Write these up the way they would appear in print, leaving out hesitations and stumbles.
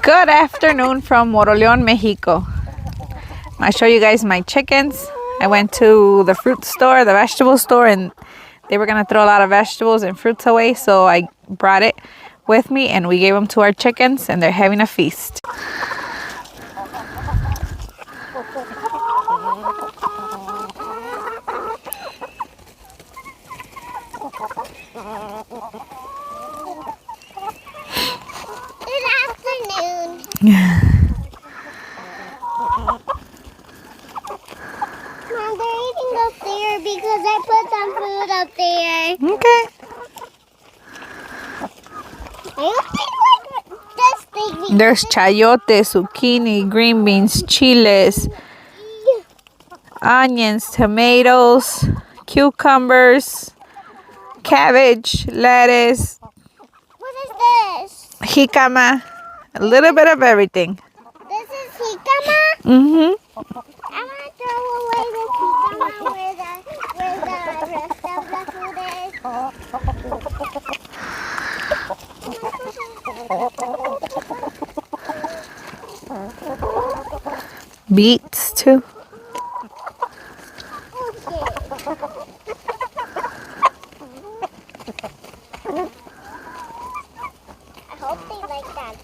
Good afternoon from Moroleón, Mexico. I'll show you guys my chickens. I went to the fruit store, the vegetable store, and they were gonna throw a lot of vegetables and fruits away, so I brought it with me and we gave them to our chickens and they're having a feast. Good afternoon. Mom, they're eating up there because I put some food up there. Okay. I hope they like this thing. There's chayote, zucchini, green beans, chiles, onions, tomatoes, cucumbers, cabbage, lettuce, What is this? jicama, a little bit of everything. This is jicama? Mm-hmm. I want to throw away the jicama where the rest of the food is. Beets too. I hope they like that.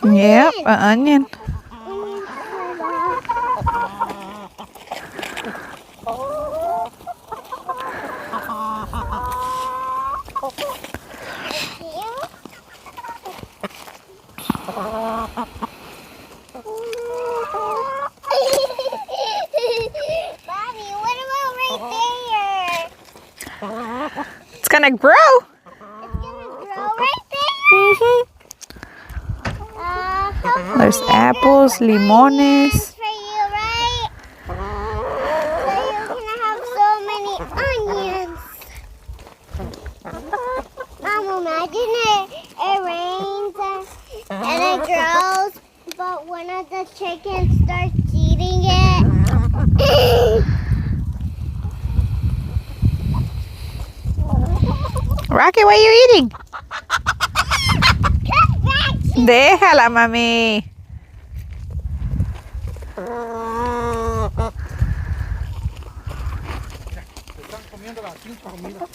Onion! Yep, an onion. Bobby, what about right there? It's gonna grow. It's gonna grow right there. Mm-hmm. Hopefully There's I apples, grow limones. onions for you, right? So you can have so many onions. Mom, imagine it rains and it grows, but one of the chickens starts eating it. Rocky, what are you eating? Come back here. Déjala, mami. Están comiendo las 5 comidas.